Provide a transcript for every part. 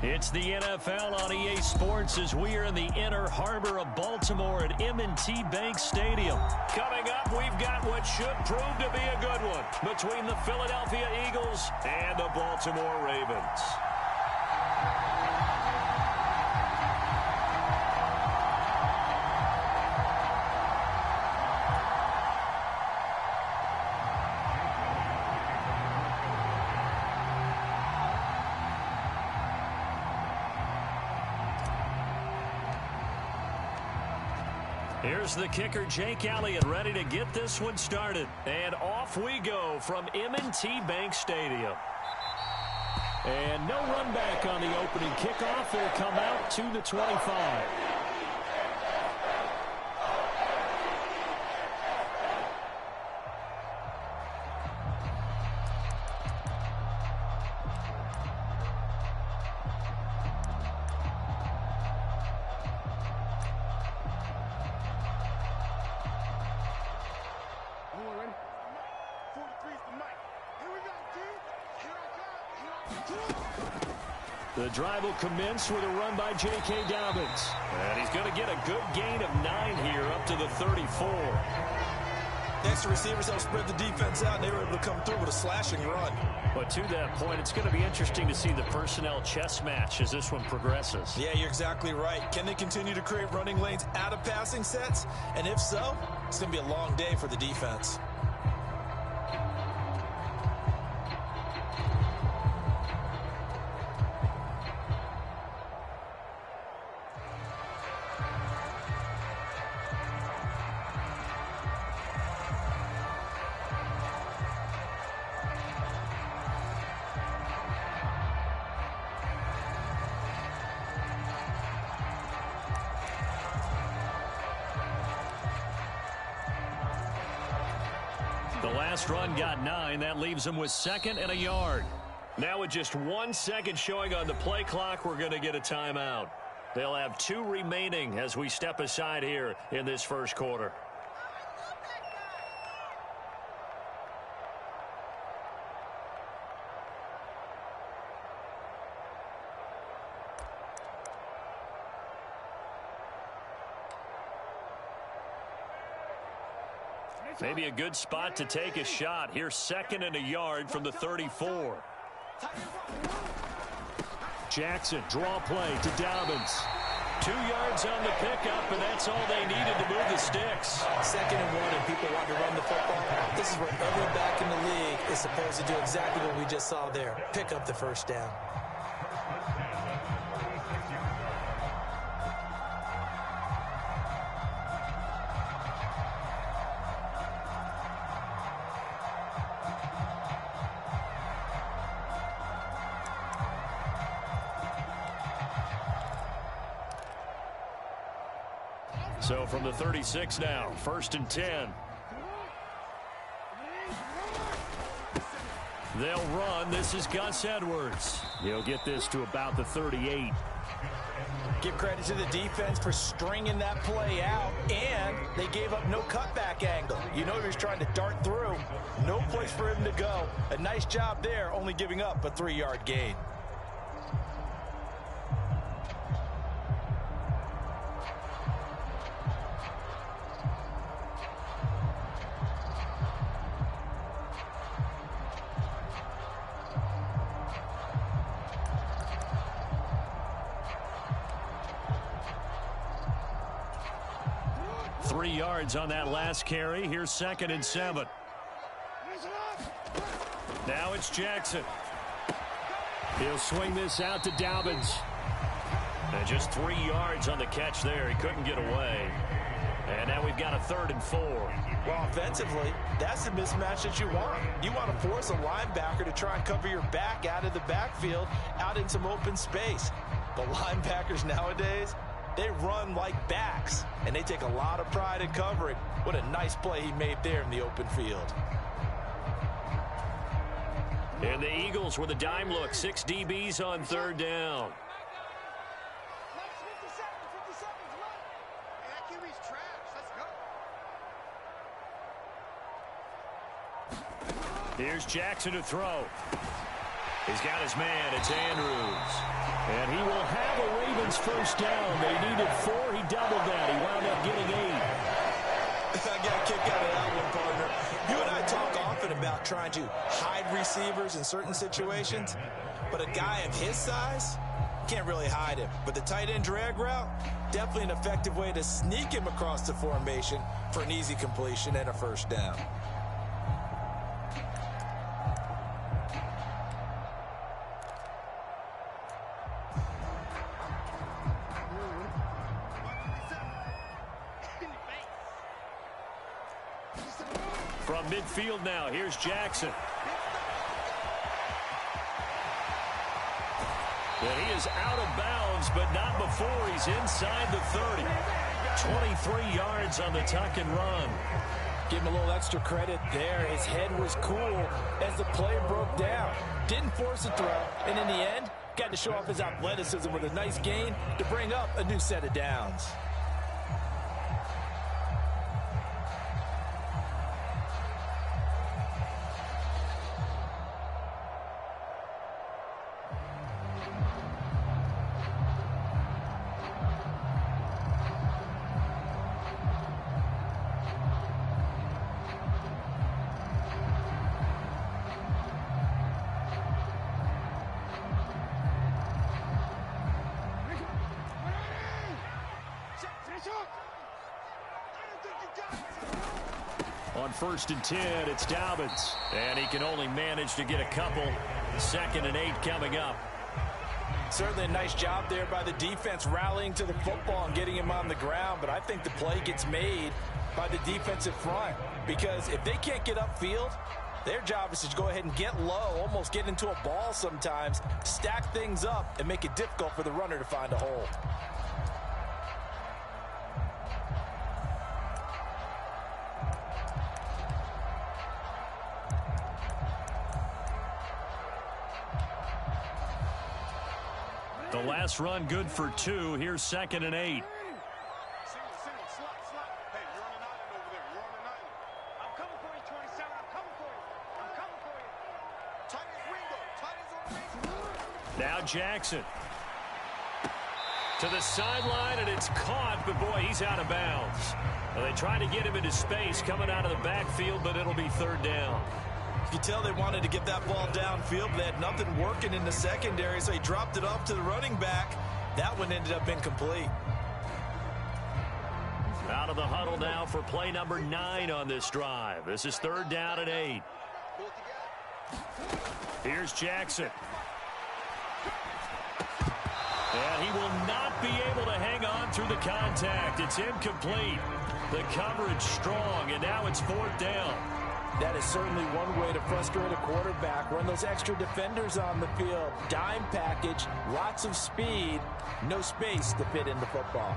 It's the NFL on EA Sports as we are in the inner harbor of Baltimore at M&T Bank Stadium. Coming up, we've got what should prove to be a good one between the Philadelphia Eagles and the Baltimore Ravens. Here's the kicker, Jake Elliott, ready to get this one started. And off we go from M&T Bank Stadium. And no run back on the opening kickoff. He'll come out to the 25. The drive will commence with a run by J.K. Dobbins. And he's going to get a good gain of 9 here up to the 34. Next, the receivers help spread the defense out, and they were able to come through with a slashing run. But to that point, it's going to be interesting to see the personnel chess match as this one progresses. Yeah, you're exactly right. Can they continue to create running lanes out of passing sets? And if so, it's going to be a long day for the defense. The last run got 9. That leaves him with 2nd and a yard. Now with just 1 second showing on the play clock, we're going to get a timeout. They'll have 2 remaining as we step aside here in this first quarter. Maybe a good spot to take a shot. Here's 2nd and a yard from the 34. Jackson, draw play to Dobbins. 2 yards on the pickup, and that's all they needed to move the sticks. 2nd and 1, and people want to run the football. This is where every back in the league is supposed to do exactly what we just saw there. Pick up the first down. So from the 36 now, 1st and 10. They'll run. This is Gus Edwards. He'll get this to about the 38. Give credit to the defense for stringing that play out, and they gave up no cutback angle. You know he was trying to dart through. No place for him to go. A nice job there, only giving up a 3-yard gain. On that last carry. Here's 2nd and 7. Now it's Jackson. He'll swing this out to Dobbins. And just 3 yards on the catch there. He couldn't get away. And now we've got a 3rd and 4. Well, offensively, that's the mismatch that you want. You want to force a linebacker to try and cover your back out of the backfield, out in some open space. The linebackers nowadays, they run like backs, and they take a lot of pride in covering. What a nice play he made there in the open field. And the Eagles with a dime look. 6 DBs on 3rd down. Here's Jackson to throw. He's got his man. It's Andrews. And he will have a Ravens first down. They needed 4. He doubled that. He wound up getting 8. I got a kick out of that one, partner. You and I talk often about trying to hide receivers in certain situations, but a guy of his size can't really hide him. But the tight end drag route, definitely an effective way to sneak him across the formation for an easy completion and a first down. From midfield now, here's Jackson. And he is out of bounds, but not before he's inside the 30. 23 yards on the tuck and run. Give him a little extra credit there. His head was cool as the play broke down. Didn't force a throw, and in the end, got to show off his athleticism with a nice gain to bring up a new set of downs. On 1st and 10, it's Dobbins. And he can only manage to get a couple. 2nd and 8 coming up. Certainly a nice job there by the defense rallying to the football and getting him on the ground. But I think the play gets made by the defensive front. Because if they can't get upfield, their job is to go ahead and get low, almost get into a ball sometimes, stack things up, and make it difficult for the runner to find a hole. The last run good for 2. Here's 2nd and 8. Now Jackson. To the sideline, and it's caught, but boy, he's out of bounds. Well, they tried to get him into space coming out of the backfield, but it'll be 3rd down. You can tell they wanted to get that ball downfield, but they had nothing working in the secondary, so he dropped it off to the running back. That one ended up incomplete. Out of the huddle now for play number 9 on this drive. This is 3rd down and 8. Here's Jackson. And he will not be able to hang on through the contact. It's incomplete. The coverage strong, and now it's 4th down. That is certainly one way to frustrate a quarterback. Run those extra defenders on the field. Dime package, lots of speed, no space to fit in the football.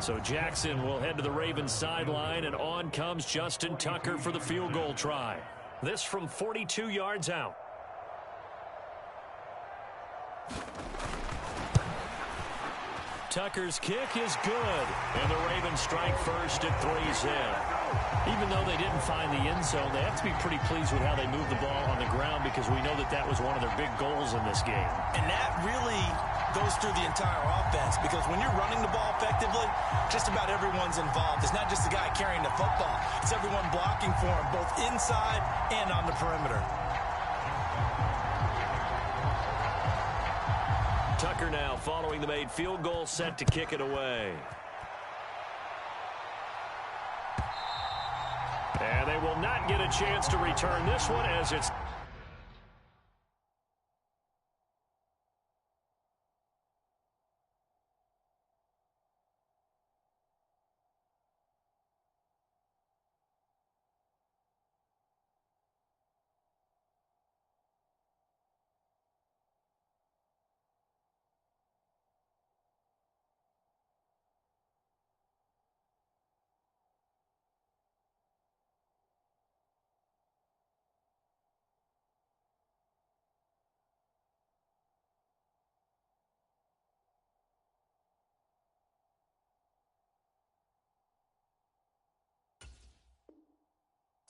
So Jackson will head to the Ravens sideline, and on comes Justin Tucker for the field goal try. This from 42 yards out. Tucker's kick is good, and the Ravens strike first at 3's in. Even though they didn't find the end zone, they have to be pretty pleased with how they moved the ball on the ground, because we know that that was one of their big goals in this game. And that really goes through the entire offense, because when you're running the ball effectively, just about everyone's involved. It's not just the guy carrying the football. It's everyone blocking for him, both inside and on the perimeter. Tucker now following the made field goal, set to kick it away. And they will not get a chance to return this one, as it's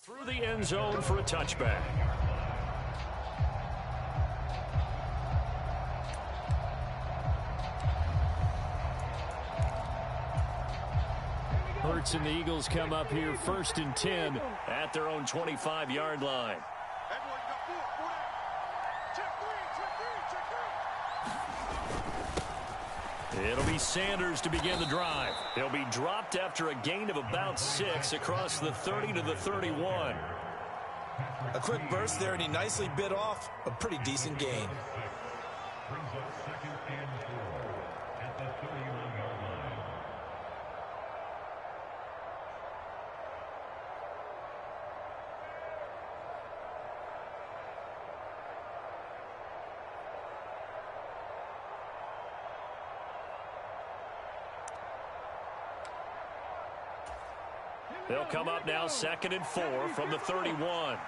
through the end zone for a touchback. Hurts and the Eagles come up here 1st and 10 at their own 25-yard line. It'll be Sanders to begin the drive. He'll be dropped after a gain of about 6 across the 30 to the 31. A quick burst there, and he nicely bit off a pretty decent gain. They'll come up now 2nd and 4 from the 31.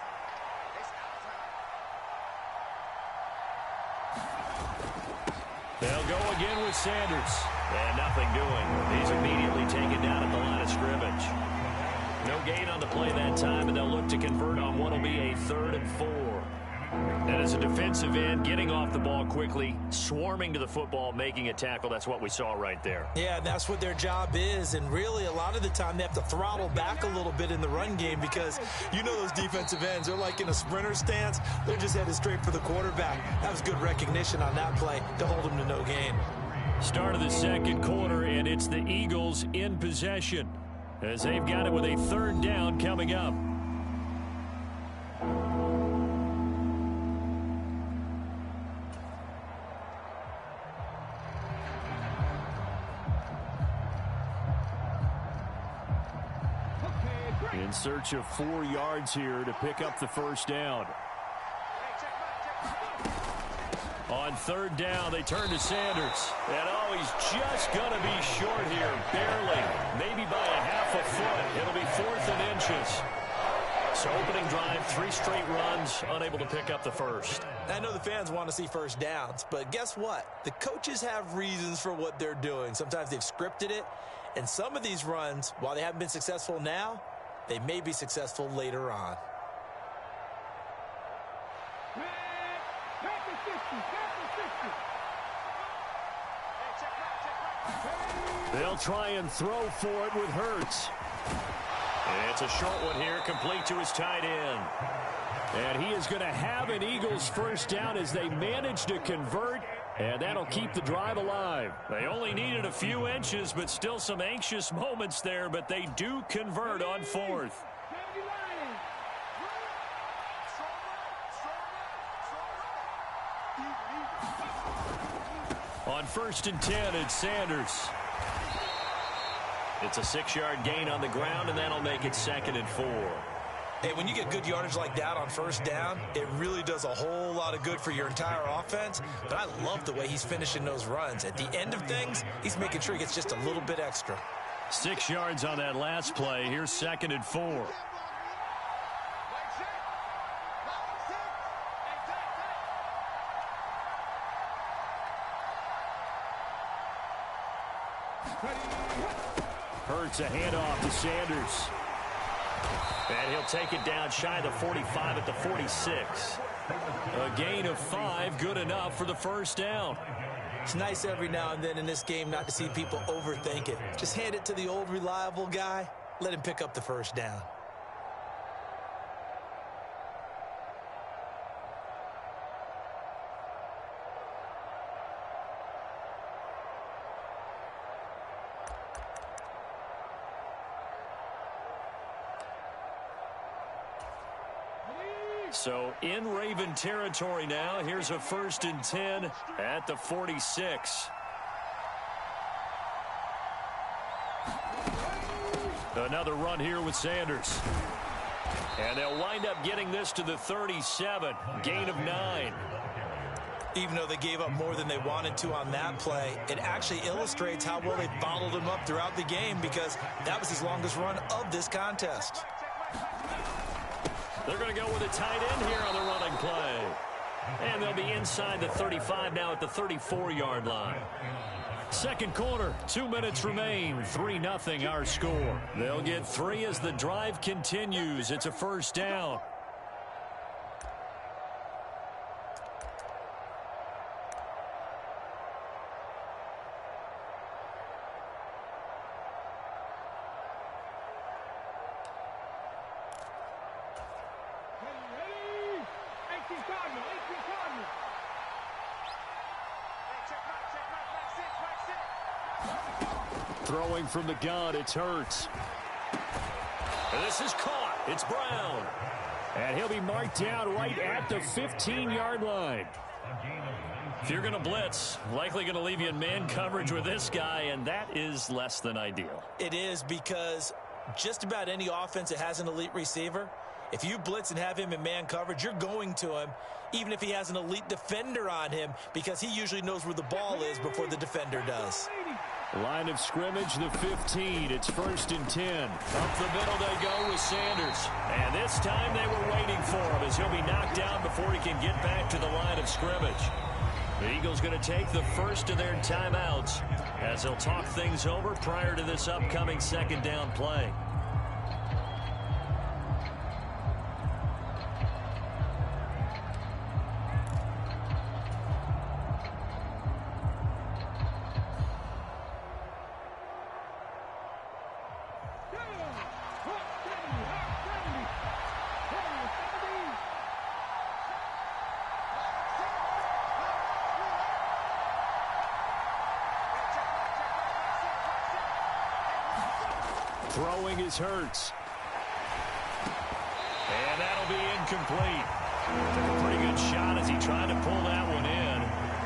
They'll go again with Sanders. And nothing doing. He's immediately taken down at the line of scrimmage. No gain on the play that time, and they'll look to convert on what will be a 3rd and 4. And as a defensive end, getting off the ball quickly, swarming to the football, making a tackle, that's what we saw right there. Yeah, that's what their job is, and really a lot of the time they have to throttle back a little bit in the run game because you know those defensive ends, they're like in a sprinter stance. They're just headed straight for the quarterback. That was good recognition on that play to hold him to no gain. Start of the 2nd quarter, and it's the Eagles in possession as they've got it with a 3rd down coming up. In search of 4 yards here to pick up the 1st down. On 3rd down, they turn to Sanders. And he's just going to be short here, barely. Maybe by a half a foot. It'll be 4th and inches. So opening drive, 3 straight runs, unable to pick up the 1st. I know the fans want to see 1st downs, but guess what? The coaches have reasons for what they're doing. Sometimes they've scripted it, and some of these runs, while they haven't been successful now, they may be successful later on. They'll try and throw for it with Hurts. And it's a short one here, complete to his tight end. And he is going to have an Eagles 1st down as they manage to convert, and that'll keep the drive alive. They only needed a few inches, but still some anxious moments there, but they do convert on 4th. On 1st and 10, it's Sanders. It's a 6-yard gain on the ground, and that'll make it 2nd and 4. Hey, when you get good yardage like that on 1st down, it really does a whole lot of good for your entire offense. But I love the way he's finishing those runs. At the end of things, he's making sure he gets just a little bit extra. 6 yards on that last play. Here's 2nd and 4. Hurts a handoff to Sanders. And he'll take it down shy of the 45 at the 46. A gain of 5, good enough for the 1st down. It's nice every now and then in this game not to see people overthink it. Just hand it to the old reliable guy. Let him pick up the 1st down. So in Raven territory now. Here's a 1st and 10 at the 46. Another run here with Sanders. And they'll wind up getting this to the 37. Gain of 9. Even though they gave up more than they wanted to on that play, it actually illustrates how well they bottled him up throughout the game because that was his longest run of this contest. They're going to go with a tight end here on the running play. And they'll be inside the 35 now at the 34-yard line. 2nd quarter, 2 minutes remain. 3-0 our score. They'll get 3 as the drive continues. It's a 1st down. Throwing from the gun, it's Hurts. And this is caught. It's Brown. And he'll be marked down right at the 15-yard line. If you're going to blitz, likely going to leave you in man coverage with this guy, and that is less than ideal. It is, because just about any offense that has an elite receiver, if you blitz and have him in man coverage, you're going to him, even if he has an elite defender on him, because he usually knows where the ball is before the defender does. Line of scrimmage, the 15. It's 1st and 10. Up the middle they go with Sanders. And this time they were waiting for him, as he'll be knocked down before he can get back to the line of scrimmage. The Eagles going to take the first of their timeouts as they'll talk things over prior to this upcoming 2nd down play. Throwing is Hurts. And that'll be incomplete. Took a pretty good shot as he tried to pull that one in.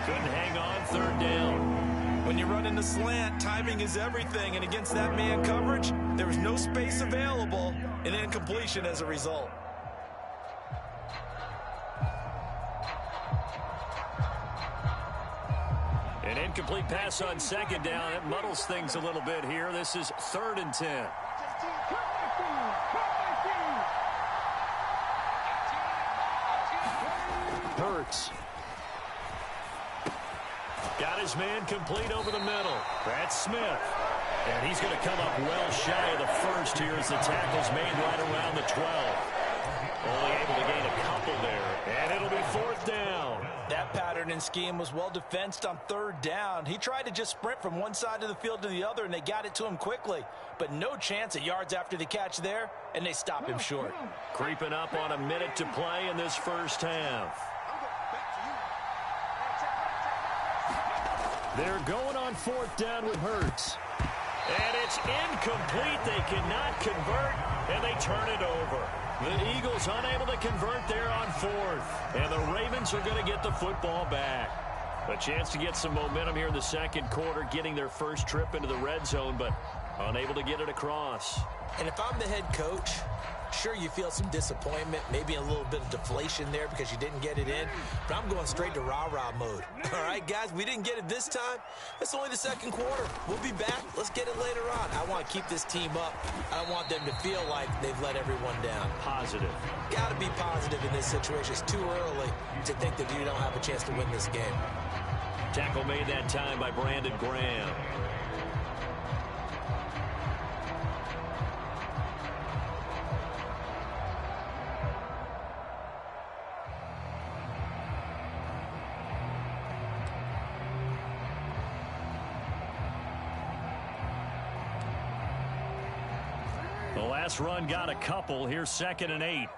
Couldn't hang on 3rd down. When you run in the slant, timing is everything. And against that man coverage, there was no space available, and incompletion as a result. An incomplete pass on 2nd down. It muddles things a little bit here. This is 3rd and 10. Hurts. Got his man complete over the middle. That's Smith. And he's going to come up well shy of the first here as the tackle's made right around the 12. Only able to gain a couple there. And it'll be 4th down. That pattern and scheme was well defensed on 3rd down. He tried to just sprint from one side of the field to the other, and they got it to him quickly. But no chance at yards after the catch there, and they stop him short. Creeping up on a minute to play in this first half. They're going on 4th down with Hurts. And it's incomplete. They cannot convert, and they turn it over. The Eagles unable to convert there on 4th. And the Ravens are going to get the football back. A chance to get some momentum here in the 2nd quarter, getting their first trip into the red zone, but unable to get it across. And if I'm the head coach, sure, you feel some disappointment, maybe a little bit of deflation there because you didn't get it in, but I'm going straight to rah-rah mode. All right, guys, we didn't get it this time. It's only the 2nd quarter. We'll be back. Let's get it later on. I want to keep this team up. I don't want them to feel like they've let everyone down. Positive. Got to be positive in this situation. It's too early to think that you don't have a chance to win this game. Tackle made that time by Brandon Graham. The last run got a couple. Here's 2nd and 8.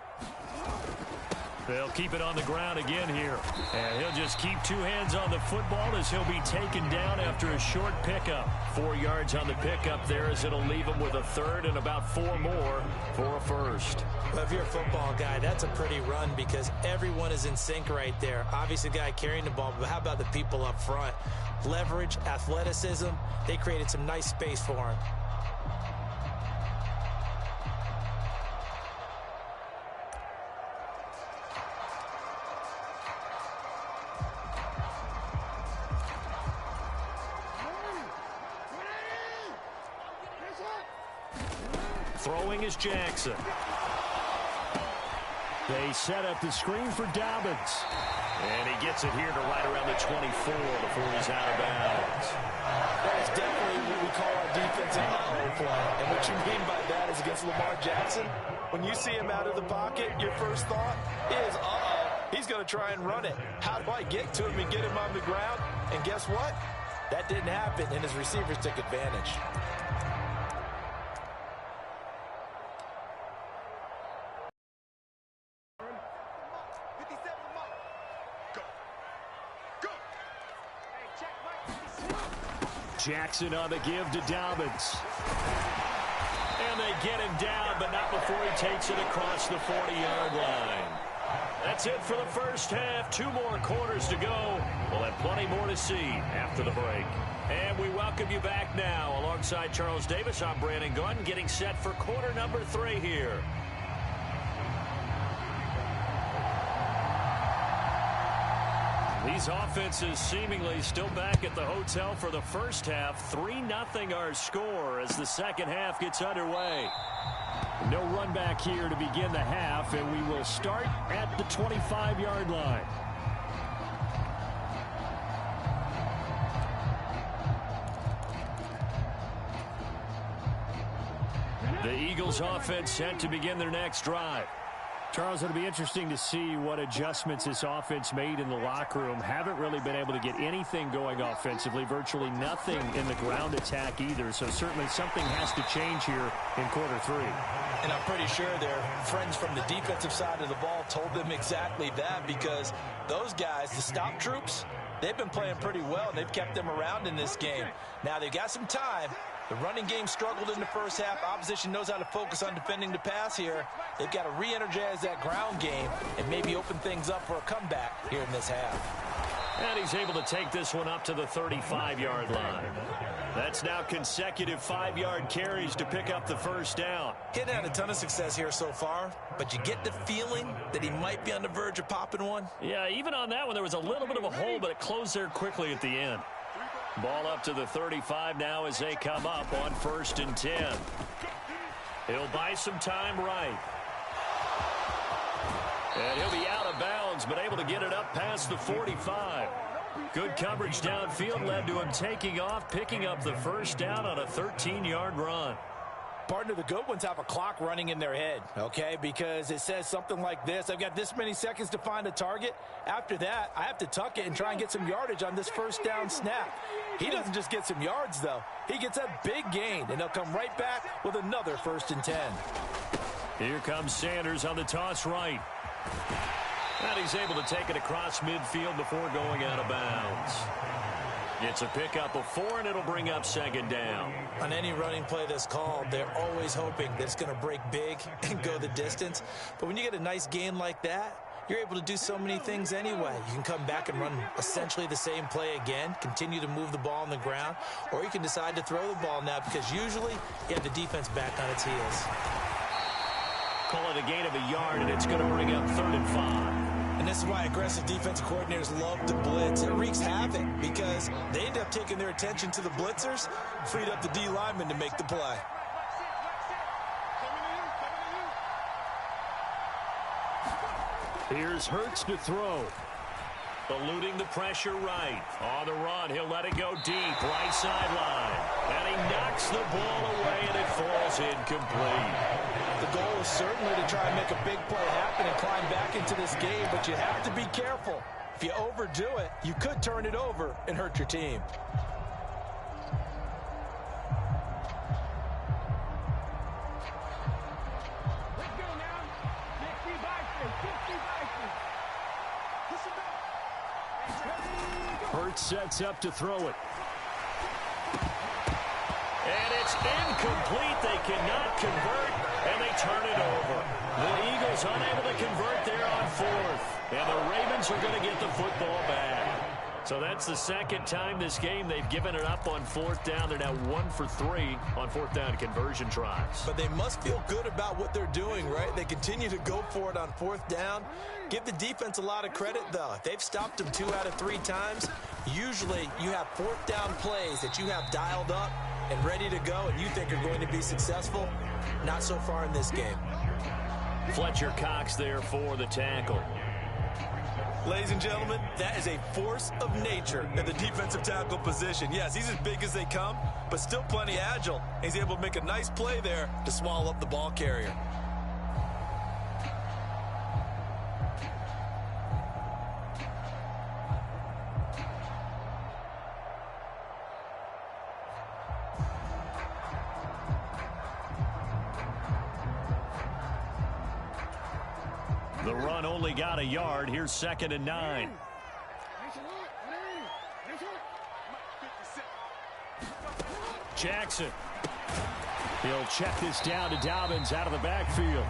They'll keep it on the ground again here. And he'll just keep 2 hands on the football as he'll be taken down after a short pickup. 4 yards on the pickup there as it'll leave him with a 3rd and about 4 more for a 1st. Well, if you're a football guy, that's a pretty run because everyone is in sync right there. Obviously, the guy carrying the ball, but how about the people up front? Leverage, athleticism, they created some nice space for him. Throwing is Jackson. They set up the screen for Dobbins. And he gets it here to right around the 24 before he's out of bounds. That is definitely what we call our defensive uh-oh play. And what you mean by that is against Lamar Jackson, when you see him out of the pocket, your first thought is, uh-oh, he's going to try and run it. How do I get to him and get him on the ground? And guess what? That didn't happen, and his receivers took advantage. Jackson on the give to Dobbins. And they get him down, but not before he takes it across the 40-yard line. That's it for the first half. 2 more quarters to go. We'll have plenty more to see after the break. And we welcome you back now. Alongside Charles Davis, I'm Brandon Gunn, getting set for quarter number 3 here. These offenses seemingly still back at the hotel for the first half. 3-0 our score as the second half gets underway. No run back here to begin the half, and we will start at the 25-yard line. The Eagles offense set to begin their next drive. Charles, it'll be interesting to see what adjustments this offense made in the locker room. Haven't really been able to get anything going offensively, virtually nothing in the ground attack either. So certainly something has to change here in quarter 3. And I'm pretty sure their friends from the defensive side of the ball told them exactly that, because those guys, the stop troops, they've been playing pretty well. They've kept them around in this game. Now they've got some time. The running game struggled in the first half. Opposition knows how to focus on defending the pass here. They've got to re-energize that ground game and maybe open things up for a comeback here in this half. And he's able to take this one up to the 35-yard line. That's now consecutive 5-yard carries to pick up the first down. He hadn't had a ton of success here so far, but you get the feeling that he might be on the verge of popping one. Yeah, even on that one, there was a little bit of a hole, but it closed there quickly at the end. Ball up to the 35 now as they come up on 1st and 10. He'll buy some time right. And he'll be out of bounds, but able to get it up past the 45. Good coverage downfield led to him taking off, picking up the first down on a 13-yard run. Partner, the good ones have a clock running in their head, okay? Because it says something like this: I've got this many seconds to find a target. After that, I have to tuck it and try and get some yardage on this first down snap. He doesn't just get some yards, though. He gets a big gain, and they'll come right back with another 1st and 10. Here comes Sanders on the toss right. And he's able to take it across midfield before going out of bounds. It's a pickup of 4, and it'll bring up 2nd down. On any running play that's called, they're always hoping that it's going to break big and go the distance. But when you get a nice gain like that, you're able to do so many things anyway. You can come back and run essentially the same play again, continue to move the ball on the ground, or you can decide to throw the ball now, because usually you have the defense back on its heels. Call it a gain of a yard, and it's going to bring up 3rd and 5. And this is why aggressive defensive coordinators love to blitz. It wreaks havoc because they end up taking their attention to the blitzers, freed up the D lineman to make the play. Here's Hurts to throw. Eluding the pressure right. On the run, he'll let it go deep, right sideline. And he knocks the ball away, and it falls incomplete. The goal is certainly to try and make a big play happen and climb back into this game, but you have to be careful. If you overdo it, you could turn it over and hurt your team. Hurts sets up to throw it. And it's incomplete. They cannot convert, and they turn it over. The Eagles unable to convert there on 4th. And the Ravens are going to get the football back. So that's the second time this game they've given it up on 4th down. They're now 1 for 3 on 4th down conversion tries. But they must feel good about what they're doing, right? They continue to go for it on 4th down. Give the defense a lot of credit, though. If they've stopped them 2 out of 3 times, usually you have 4th down plays that you have dialed up and ready to go and you think are going to be successful. Not so far in this game. Fletcher Cox there for the tackle. Ladies and gentlemen, that is a force of nature at the defensive tackle position. Yes, he's as big as they come, but still plenty agile. He's able to make a nice play there to swallow up the ball carrier. The run only got a yard. Here's 2nd and 9. Jackson. He'll check this down to Dobbins out of the backfield.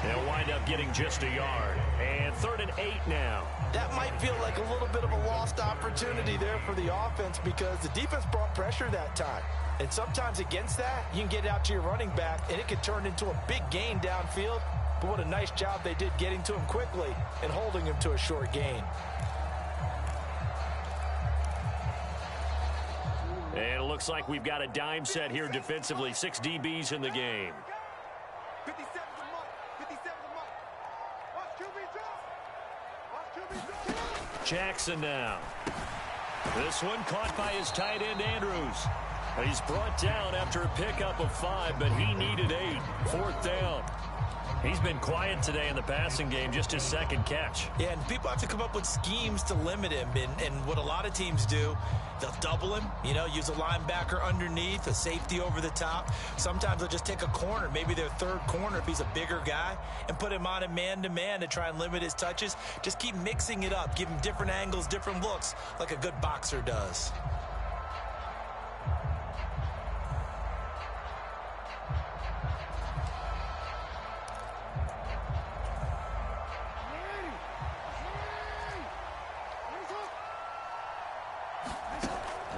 They'll wind up getting just a yard. And 3rd and 8 now. That might feel like a little bit of a lost opportunity there for the offense because the defense brought pressure that time. And sometimes against that, you can get out to your running back, and it can turn into a big gain downfield. But what a nice job they did getting to him quickly and holding him to a short gain. And it looks like we've got a dime set here defensively. 6 DBs in the game. 57's a mark. 57's a mark. Watch QB drop. Jackson now. This one caught by his tight end, Andrews. He's brought down after a pickup of 5, but he needed 8. 4th down. He's been quiet today in the passing game, just his 2nd catch. Yeah, and people have to come up with schemes to limit him. And what a lot of teams do, they'll double him, use a linebacker underneath, a safety over the top. Sometimes they'll just take a corner, maybe their 3rd corner if he's a bigger guy, and put him on a man-to-man to try and limit his touches. Just keep mixing it up, give him different angles, different looks, like a good boxer does.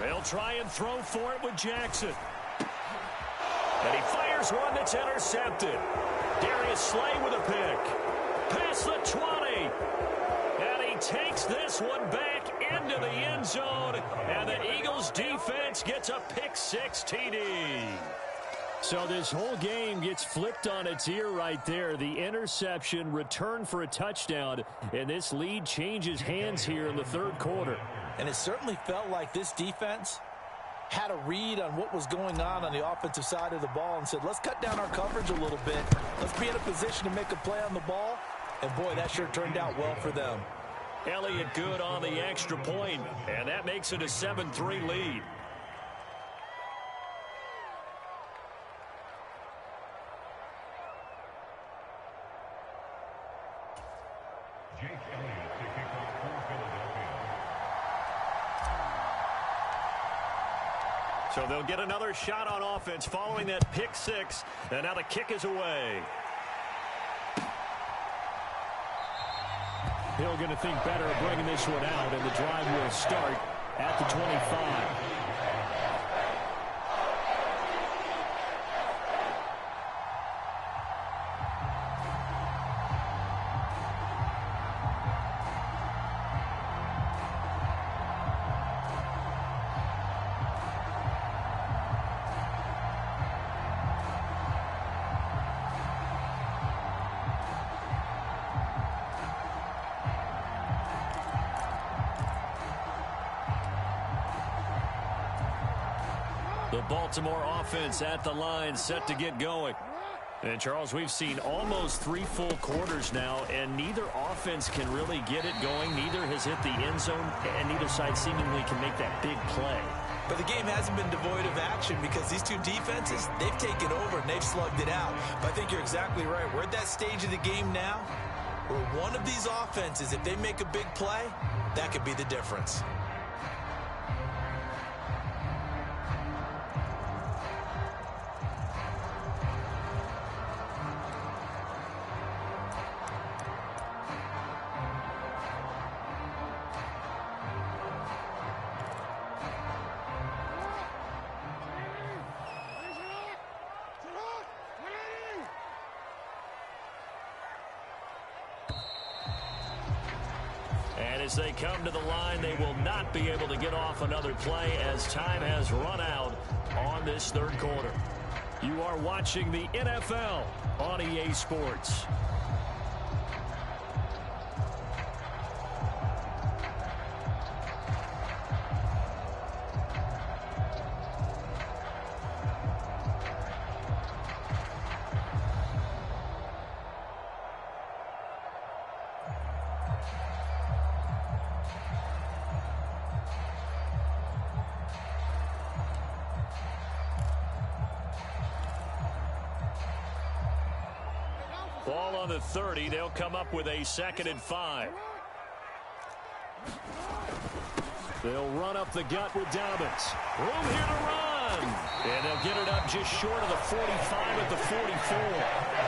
They'll try and throw for it with Jackson. And he fires one that's intercepted. Darius Slay with a pick. Past the 20. And he takes this one back into the end zone. And the Eagles defense gets a pick-6 TD. So this whole game gets flipped on its ear right there. The interception, return for a touchdown. And this lead changes hands here in the 3rd quarter. And it certainly felt like this defense had a read on what was going on the offensive side of the ball and said, let's cut down our coverage a little bit. Let's be in a position to make a play on the ball. And, boy, that sure turned out well for them. Elliott good on the extra point, and that makes it a 7-3 lead. So they'll get another shot on offense following that pick-6, and now the kick is away. Hill going to think better of bringing this one out, and the drive will start at the 25. The Baltimore offense at the line, set to get going. And, Charles, we've seen almost 3 full quarters now, and neither offense can really get it going. Neither has hit the end zone, and neither side seemingly can make that big play. But the game hasn't been devoid of action because these two defenses, they've taken over and they've slugged it out. But I think you're exactly right. We're at that stage of the game now where one of these offenses, if they make a big play, that could be the difference. As they come to the line, they will not be able to get off another play as time has run out on this 3rd quarter. You are watching the NFL on EA Sports. Ball on the 30. They'll come up with a 2nd and 5. They'll run up the gut with Dobbins. Room here to run. And they'll get it up just short of the 45 at the 44.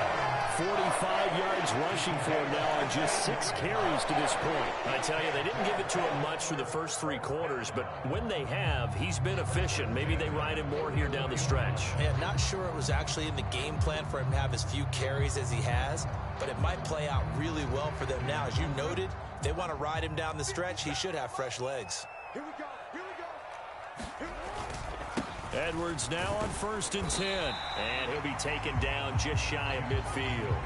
45 yards rushing for him now on just 6 carries to this point. I tell you, they didn't give it to him much through the first 3 quarters, but when they have, he's been efficient. Maybe they ride him more here down the stretch. Yeah, not sure it was actually in the game plan for him to have as few carries as he has, but it might play out really well for them now. As you noted, if they want to ride him down the stretch, he should have fresh legs. Here we go. Here we go. Here we go. Edwards now on 1st and 10. And he'll be taken down just shy of midfield.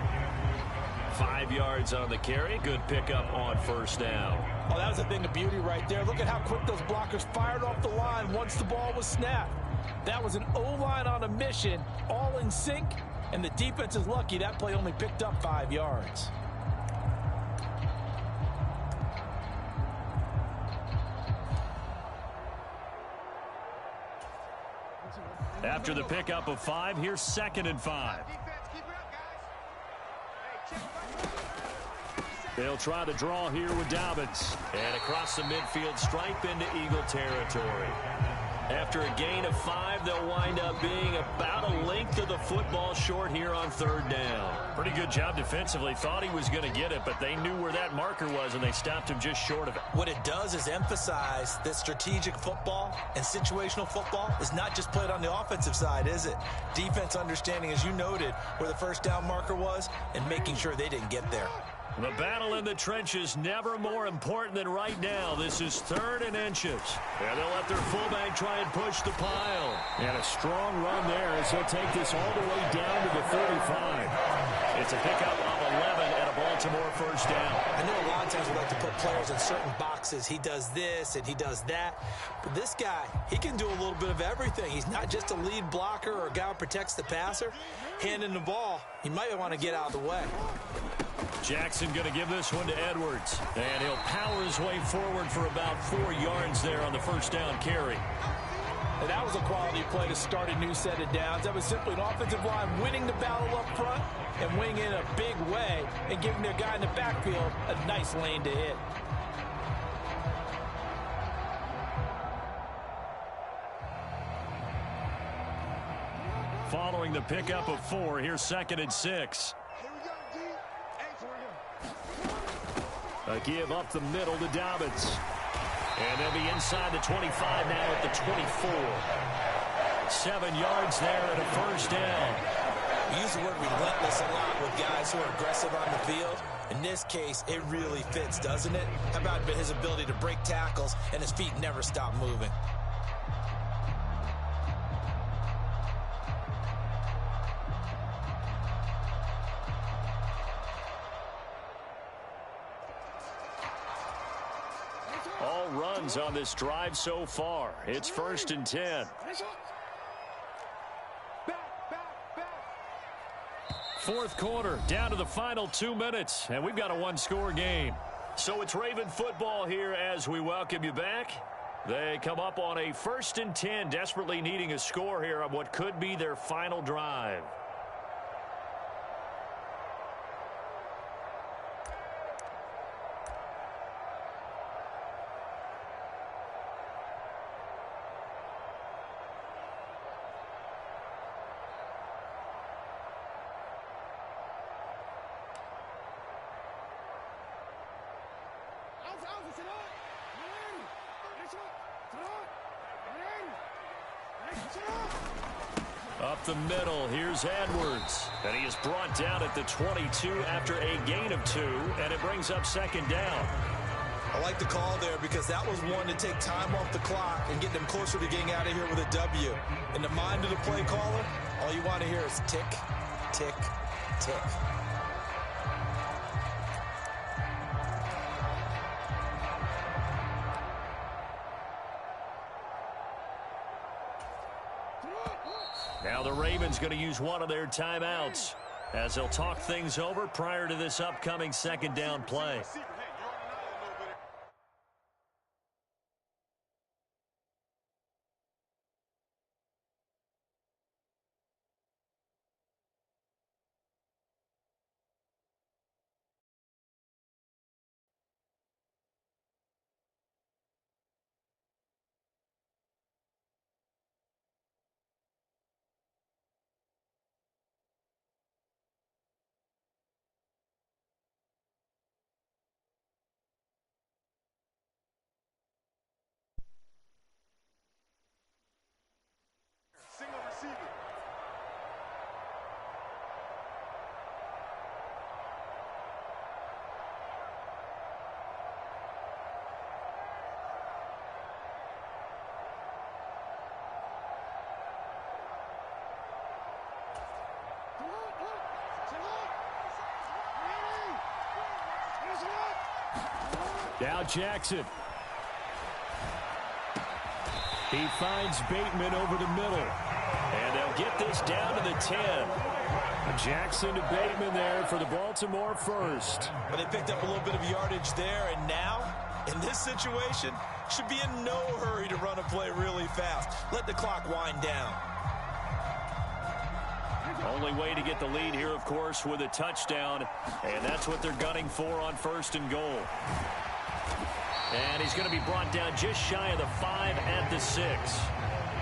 5 yards on the carry. Good pickup on 1st down. Oh, that was a thing of beauty right there. Look at how quick those blockers fired off the line once the ball was snapped. That was an O-line on a mission, all in sync, and the defense is lucky that play only picked up 5 yards. After the pickup of 5, here's 2nd and 5. They'll try to draw here with Dobbins. And across the midfield stripe into Eagle territory. After a gain of 5, they'll wind up being about a length of the football short here on 3rd down. Pretty good job defensively. Thought he was going to get it, but they knew where that marker was, and they stopped him just short of it. What it does is emphasize that strategic football and situational football is not just played on the offensive side, is it? Defense understanding, as you noted, where the 1st down marker was and making sure they didn't get there. The battle in the trenches never more important than right now. This is 3rd and inches. And they'll let their fullback try and push the pile. And a strong run there as he'll take this all the way down to the 35. It's a pickup of 11 and a Baltimore 1st down. I know a lot of times we like to put players in certain boxes. He does this and he does that. But this guy, he can do a little bit of everything. He's not just a lead blocker or a guy who protects the passer. Handing the ball, he might want to get out of the way. Jackson going to give this one to Edwards. And he'll power his way forward for about 4 yards there on the 1st down carry. And that was a quality play to start a new set of downs. That was simply an offensive line winning the battle up front and winning in a big way and giving their guy in the backfield a nice lane to hit. Following the pickup of 4, here's 2nd and 6. A give up the middle to Dobbins. And they'll be inside the 25 now at the 24. 7 yards there and a 1st down. We use the word relentless a lot with guys who are aggressive on the field. In this case, it really fits, doesn't it? How about his ability to break tackles and his feet never stop moving? All runs on this drive so far. It's 1st and 10. 4th quarter, down to the final 2 minutes, and we've got a 1-score game. So it's Raven football here as we welcome you back. They come up on a 1st and 10, desperately needing a score here on what could be their final drive. Up the middle, here's Edwards. And he is brought down at the 22 after a gain of 2, and it brings up 2nd down. I like the call there because that was one to take time off the clock and get them closer to getting out of here with a W. In the mind of the play caller, all you want to hear is tick, tick, tick. Now the Ravens going to use one of their timeouts as they'll talk things over prior to this upcoming 2nd down play. Now Jackson. He finds Bateman over the middle. And they'll get this down to the 10. Jackson to Bateman there for the Baltimore first. But they picked up a little bit of yardage there, and now, in this situation, should be in no hurry to run a play really fast. Let the clock wind down. Only way to get the lead here, of course, with a touchdown. And that's what they're gunning for on 1st and goal. And he's going to be brought down just shy of the 5 at the 6.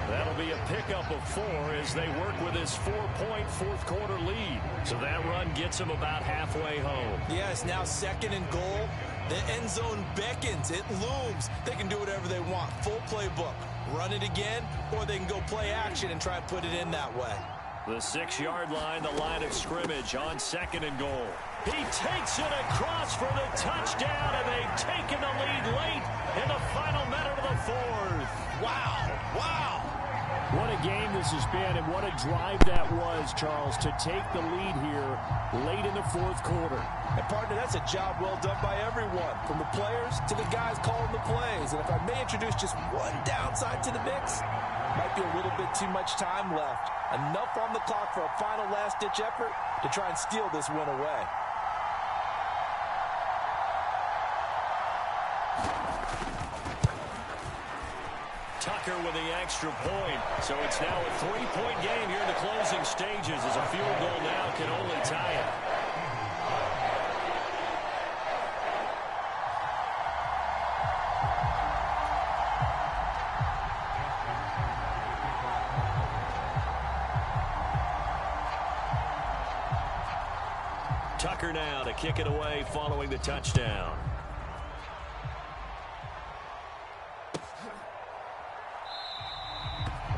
That'll be a pickup of 4 as they work with his 4-point fourth-quarter lead. So that run gets him about halfway home. Yeah, it's now 2nd and goal. The end zone beckons. It looms. They can do whatever they want. Full playbook. Run it again, or they can go play action and try and put it in that way. The 6-yard line, the line of scrimmage on 2nd and goal. He takes it across for the touchdown, and they've taken the lead late in the final minute of the 4th. Wow. Wow. What a game this has been, and what a drive that was, Charles, to take the lead here late in the 4th quarter. And, partner, that's a job well done by everyone, from the players to the guys calling the plays. And if I may introduce just one downside to the mix, might be a little bit too much time left. Enough on the clock for a final last-ditch effort to try and steal this win away. Tucker with the extra point. So it's now a 3-point game here in the closing stages as a field goal now can only tie it. Tucker now to kick it away following the touchdown.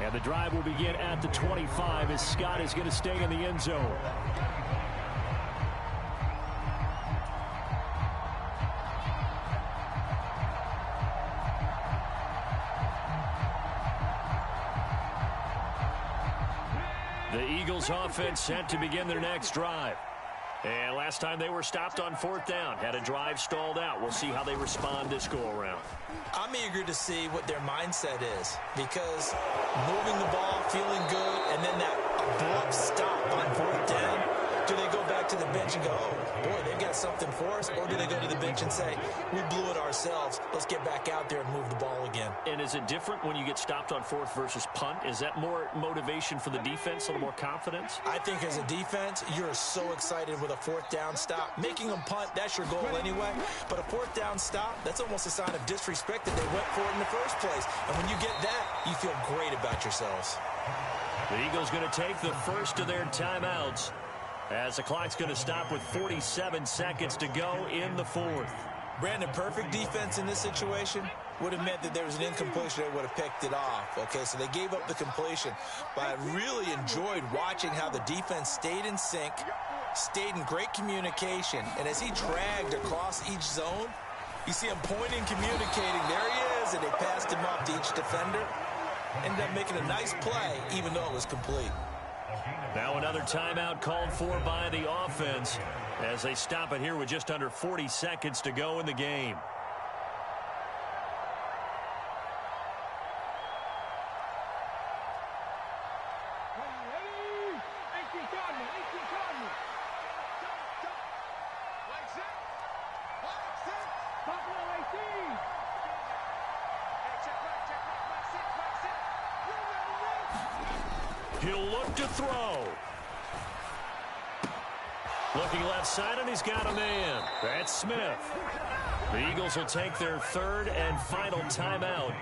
And the drive will begin at the 25 as Scott is going to stay in the end zone. The Eagles offense set to begin their next drive. And last time they were stopped on 4th down, had a drive stalled out. We'll see how they respond this go-around. I'm eager to see what their mindset is, because moving the ball, feeling good, and then that abrupt stop on 4th down, do they go back to the bench and go, oh, boy, they've got something for us, or do they go to the bench and say, we blew it ourselves, let's get back out there and move the ball again? And is it different when you get stopped on 4th versus punt? Is that more motivation for the defense, a little more confidence? I think as a defense, you're so excited with a 4th down stop. Making them punt, that's your goal anyway. But a 4th down stop, that's almost a sign of disrespect that they went for it in the first place. And when you get that, you feel great about yourselves. The Eagles going to take the first of their timeouts as the clock's going to stop with 47 seconds to go in the 4th. Brandon, perfect defense in this situation would have meant that there was an incompletion that would have picked it off. Okay, so they gave up the completion. But I really enjoyed watching how the defense stayed in sync, stayed in great communication. And as he dragged across each zone, you see him pointing, communicating. There he is, and they passed him up to each defender. Ended up making a nice play, even though it was complete. Now another timeout called for by the offense as they stop it here with just under 40 seconds to go in the game. He'll look to throw. Looking left side, and he's got a man. That's Smith. The Eagles will take their 3rd and final timeout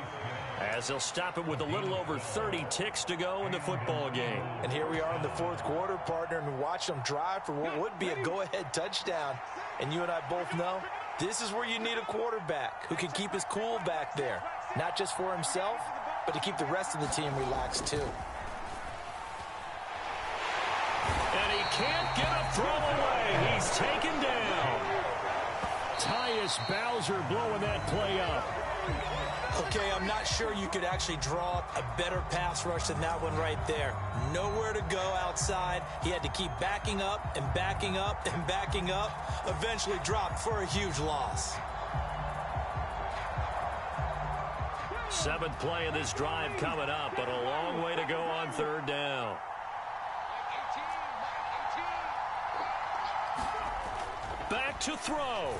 as they'll stop it with a little over 30 ticks to go in the football game. And here we are in the 4th quarter, partner, and watch them drive for what would be a go-ahead touchdown. And you and I both know this is where you need a quarterback who can keep his cool back there, not just for himself, but to keep the rest of the team relaxed too. And he can't get a throw away. He's taken down. Tyus Bowser blowing that play up. Okay, I'm not sure you could actually draw up a better pass rush than that one right there. Nowhere to go outside. He had to keep backing up and backing up and backing up. Eventually dropped for a huge loss. Seventh play of this drive coming up, but a long way to go on third down. Back to throw.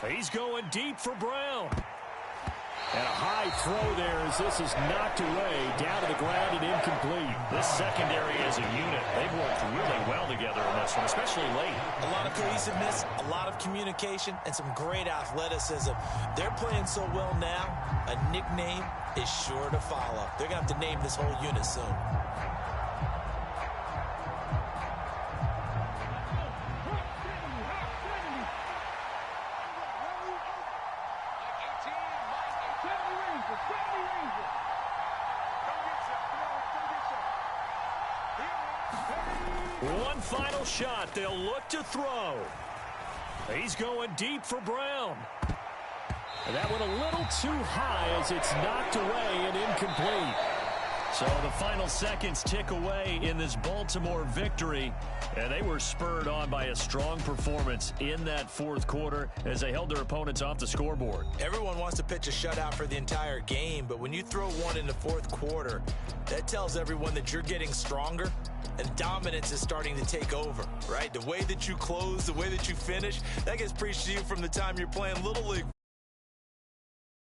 He's going deep for Brown. And a high throw there as this is knocked away, down to the ground and incomplete. This secondary as a unit, they've worked really well together in this one, especially late. A lot of cohesiveness, a lot of communication, and some great athleticism. They're playing so well now, a nickname is sure to follow. They're going to have to name this whole unit soon. One final shot. They'll look to throw. He's going deep for Brown. That went a little too high as it's knocked away and incomplete. So the final seconds tick away in this Baltimore victory, and they were spurred on by a strong performance in that fourth quarter as they held their opponents off the scoreboard. Everyone wants to pitch a shutout for the entire game, but when you throw one in the fourth quarter, that tells everyone that you're getting stronger and dominance is starting to take over, right? The way that you close, the way that you finish, that gets preached to you from the time you're playing Little League.